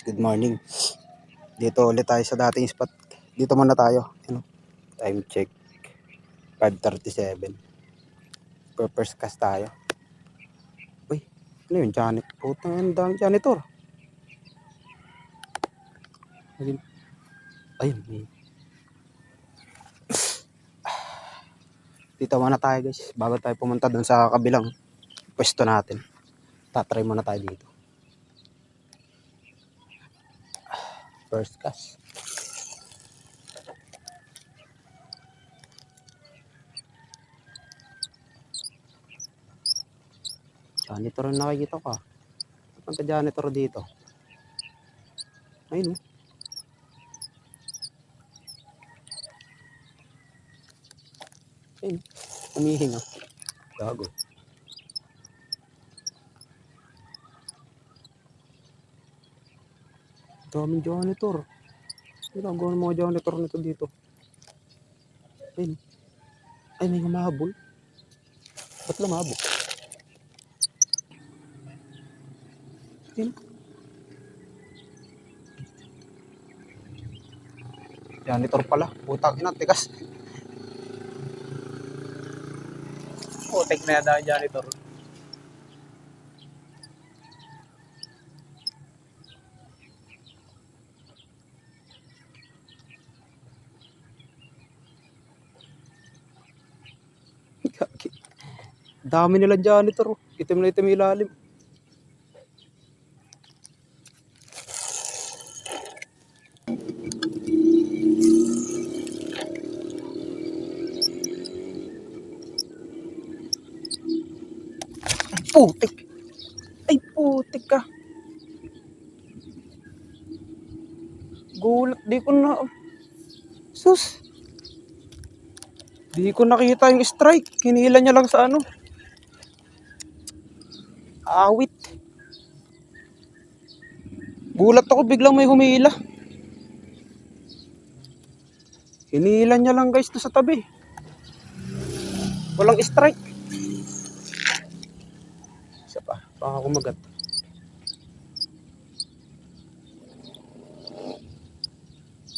good morning. Dito ulit tayo sa dating spot. Dito muna tayo. Time check. 5:37. First cast tayo. Uy, ano yun? Putang ang daming janitor. Ayun. Dito muna tayo guys. Bago tayo pumunta dun sa kabilang pwesto natin. Tatry muna tayo dito. First cast. Janitor ang nakikita ko. Punta janitor dito. Ayun. Ayun. Umihinga. Gago. Daming janitor. Ginagawa ng mga janitor nito dito. Ayun. Ay, may humahabol. Ba't lumabog? Ayun. Janitor pala. Putang ina, tigas. Putek na yata ang janitor. Dami nila janitor. Itim na itim ilalim. Putik. Ay, putik ka. Gulat. Di ko na... Sus. Di ko nakita yung strike. Kinila niya lang sa ano. Awit. Gulat ako, biglang may humila. Hinila niya lang guys to sa tabi. Walang strike. Isa pa. Baka kumagat.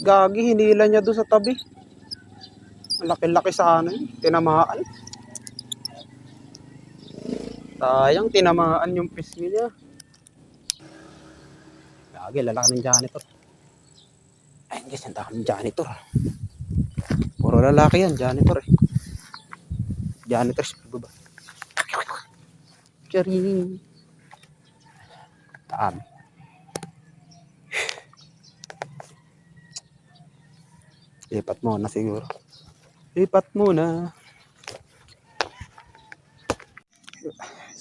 Gagi, hinila niya doon sa tabi. Laki-laki sana yun. Tinamaan. Sayang, tinamaan yung pisngi niya. Gagi, lalaki ng janitor. Ay, guys, ang daming janitor. Puro lalaki yan, janitor eh. Janitor sa baba. Charing. Dami. Lipat muna siguro. Lipat muna.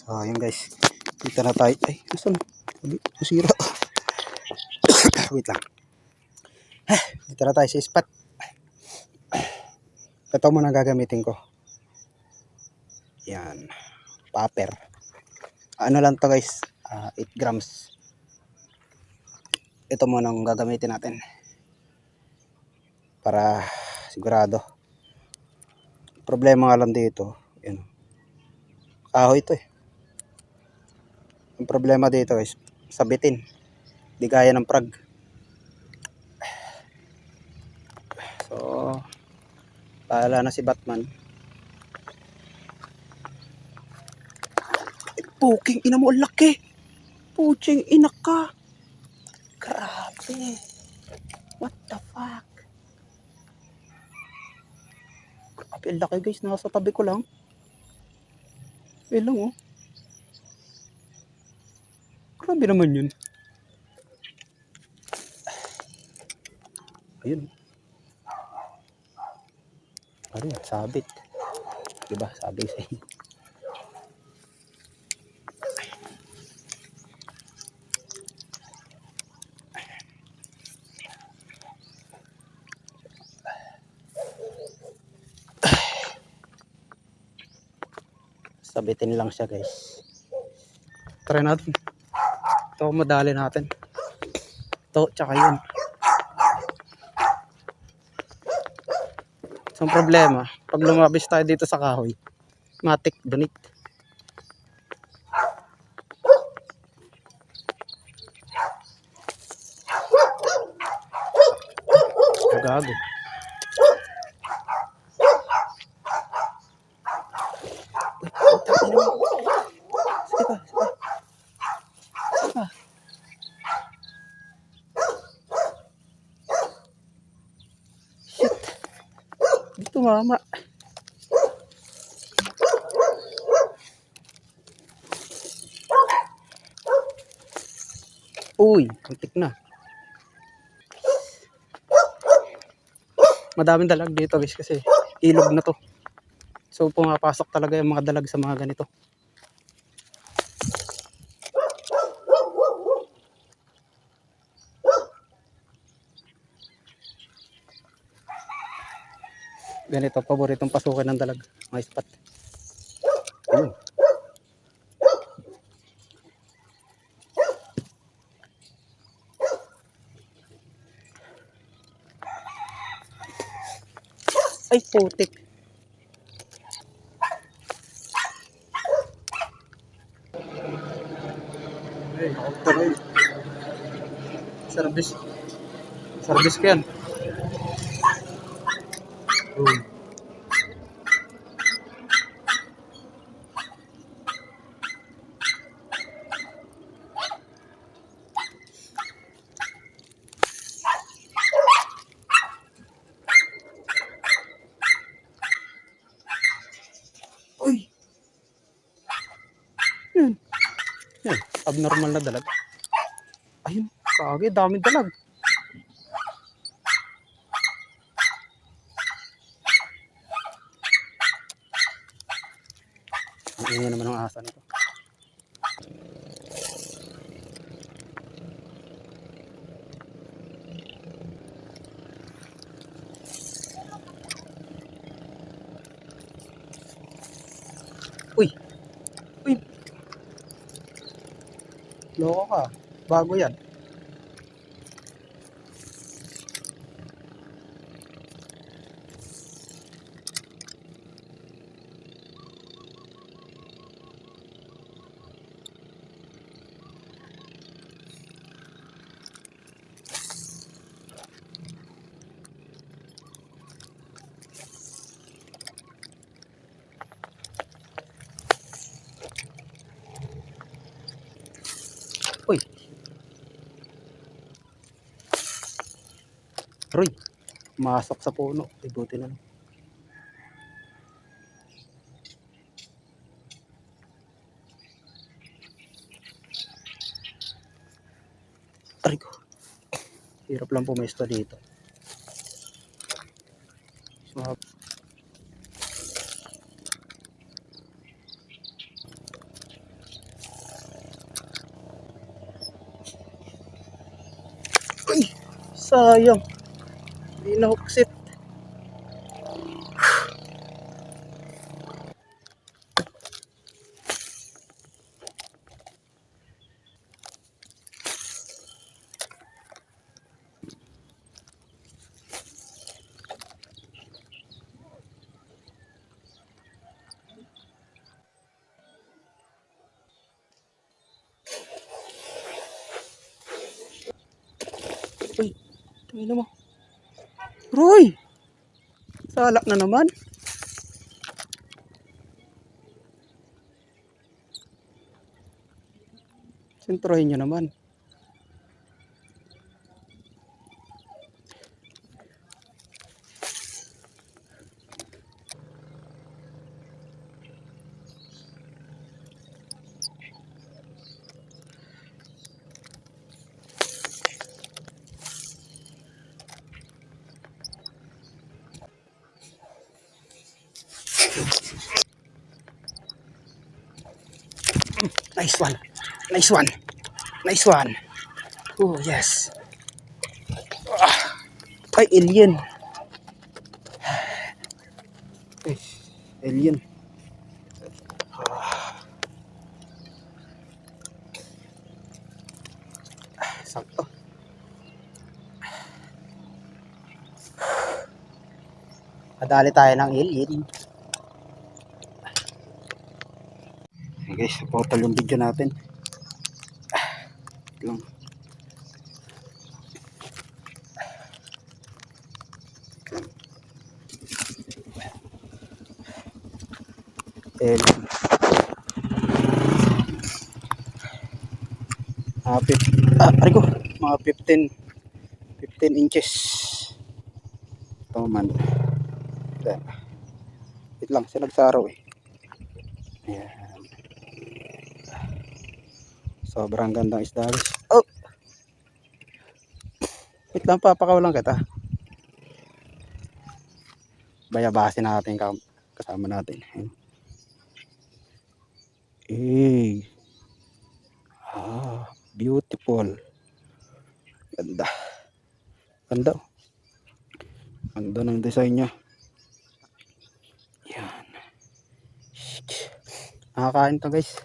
So, yun guys. Dito na tayo. Ay, saan? Nasira. Wait lang. Dito na tayo sa spot. Ito muna gagamitin ko. Yan. Paper. Ano lang to guys. 8 grams. Ito muna ang gagamitin natin. Para sigurado. Problema nga lang dito. Yan. Kahoy ito eh. Ang problema dito is sabitin. Di gaya ng prag. So, paala na si Batman. Puking ina mo, laki. Puching ina ka. Grabe. What the fuck? Grabe, laki guys. Nasa tabi ko lang. Lang oh. Grabe naman yun. Ayun. Ayun, sabit. Diba? Sabi sa inyo. Sabitin lang siya guys. Try natin. Ito madali natin. Ito, tsaka yun. Isang problema, pag lumabis tayo dito sa kahoy, matik donit. gago. Sige pa, sige pa. Sige pa. Shit. Dito mama. Uy, putik na. Madaming dalag dito guys kasi ilog na to. So pumapasok talaga yung mga dalag sa mga ganito. Ganito, paboritong pasukan ng dalag. Mga spot. Ayun. Ay, putik. Ay, nakapagtaray. Service. Service ko yan. Uy. Yan. Yan. Abnormal na dalag. Ayun. Kage, daming dalag. Ang ingay naman ng asa nito. Uy. Uy. Loko ka. Bago yan. Uy. Roy. Masok sa puno. Ay, buti na lang. Aray ko. Hirap lang pumesto dito. Uy. Sayang. Hindi na huksit. Uy, tingnan mo. Roy! Salak na naman. Sentrohin nyo naman. Nice one. Nice one. Nice one. Oh, yes. Ay, alien. Ay, alien. Sakto. Kadali tayo ng alien. Okay guys, portal yung video natin. Lang. Alien. Aray ko, mga 15 inches. Ito man. Yan. Wait lang, sinagsaraw eh. Ayan. Sobrang gandang isda guys. Oh! Wait lang, papakawalan kita. Bayabasin natin kasama natin. Eh. Beautiful. Ganda. Ganda. Ganda ng design niya. Yan. Nakakain to guys.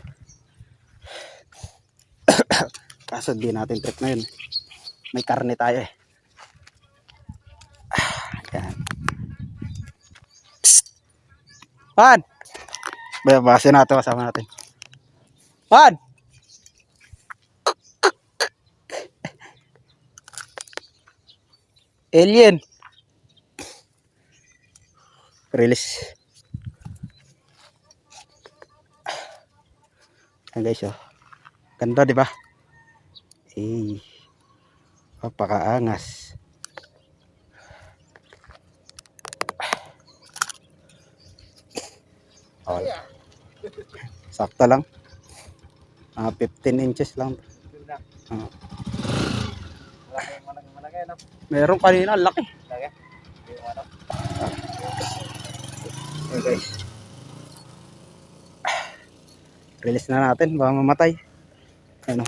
Kaso di natin trip na yun. May karne tayo eh. Yan. Pan! Bayabasin natin kasama natin. Pan! Alien! Release. Ayan guys oh. Ganda di ba? Eh. Napakaangas. Oh. Sakto lang. 15 inches lang. Meron kanina, laki. Okay. Release na natin, baka mamatay. Ano?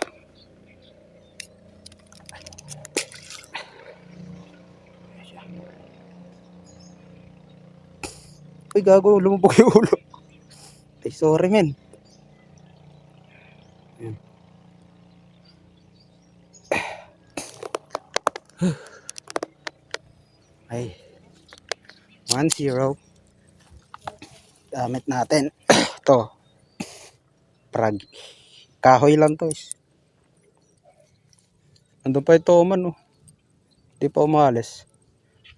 Uy, gago, lumubog yung ulo. Ay, sorry men. Ay. 1-0. Gamit natin. Ito. Prag. Kahoy lang to is. Andun pa ito man oh. Di pa umalis.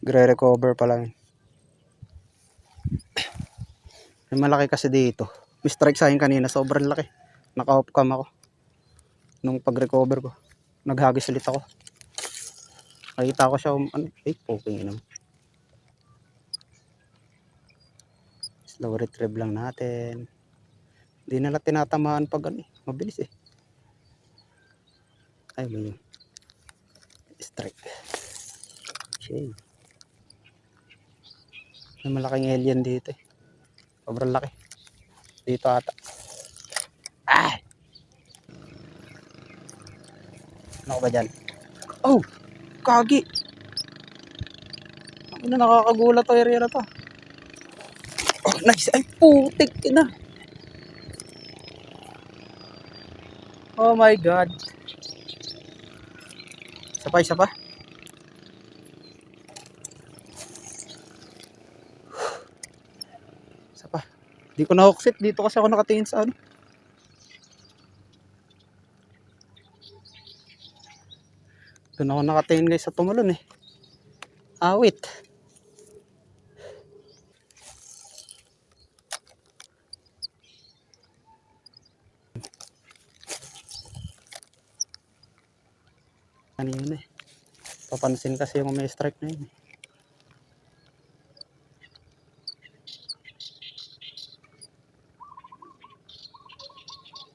Gre-recover pa lang. May malaki kasi dito. May strike sa akin kanina. Sobrang laki. Naka-off cam ako. Nung pag-recover ko. Naghagis ulit ako. Nakita ko siya. Ay, okay naman. Slow retrieve lang natin. Hindi na lang tinatamaan pag ano eh. Mabilis eh. Ay, may strike. Okay. May malaking alien dito eh. Sobrang laki. Dito ata. Ah! Ano ba dyan? Oh! Kagi! Ano nakakagulat to area na to. Oh, nice! Ay, putik na! Oh my God! Isa pa. Isa pa. Di ko na-hooksit. Dito kasi ako nakatingin sa ano. Doon ako nakatingin guys sa tumalon eh. Awit. Ano yun eh. Papansin kasi yung may strike na yun eh.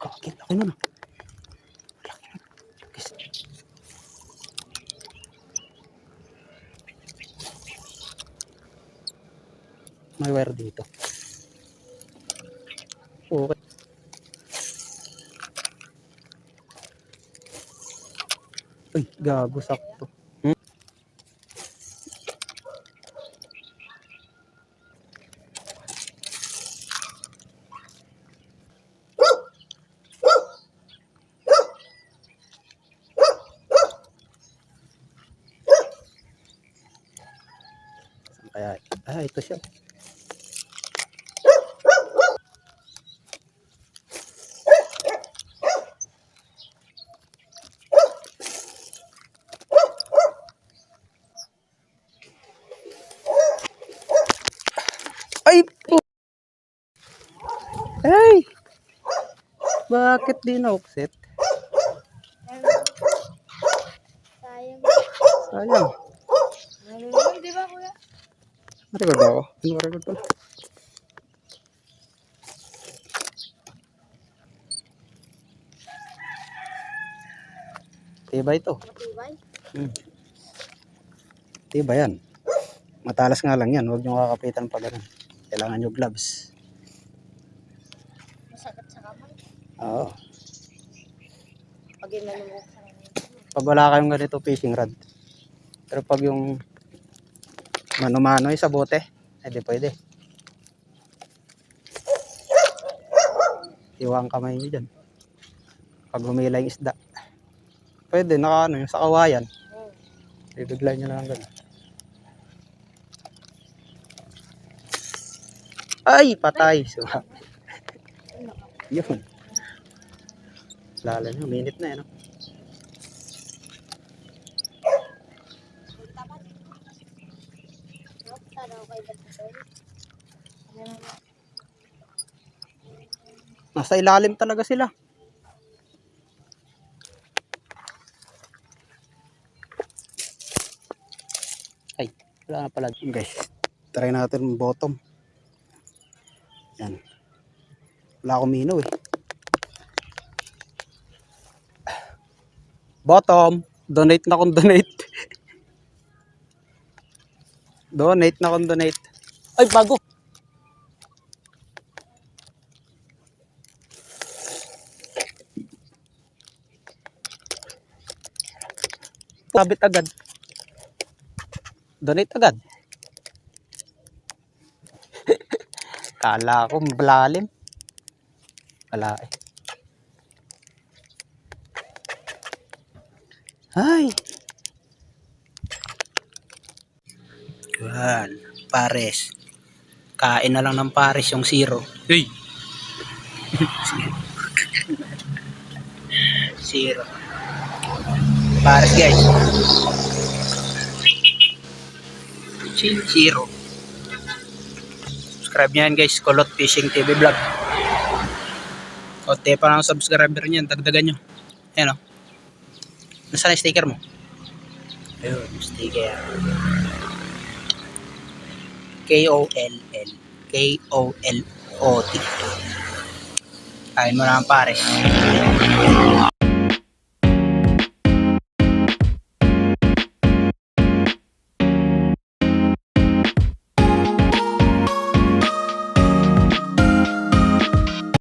Kakit ako nun. May wire dito. Okay. Uy, gago sakto. Kaya, ito siya. Ay po! Hey! Bakit di na-offset? Sayang. Sayang. Nalulunod, di ba, kuya? Record ako. Record pala. Tiba ito. Matibay. Tiba yan. Matalas nga lang yan. Huwag nyo kakapitan pa ganun. Kailangan nyo gloves. Masakit sa kamay. Oo. Pag yung nalulunod sa kamay. Pag wala kayong ganito fishing rod. Pero pag yung mano-mano sa bote, di pwede. Iwang kamay nyo dyan. Pag humila yung isda. Pwede, yung sa kawayan. Ibigla nyo lang ganun. Ay, patay. So, yun. Lala nyo, minute na yan. Nasa ilalim talaga sila. Ay, wala na pala. Guys, try natin bottom. Yan. Wala akong mino eh. Bottom. Donate na kung donate. Donate na kung donate. Ay, bago. Sabit agad. Donate agad. Kala ko malalim. Wala eh. Ay. Yan. Pares. Kain na lang ng pares yung zero. Hey. Zero. Pares guys. Zero. Subscribe nyo yan guys. Kulot Fishing TV Vlog. Konti pa lang subscriber nyo. Dagdagan nyo. Ayan o. Nasaan yung sticker mo? Ayun. Sticker. KOLL. KOLOT. Kain mo na ang pares.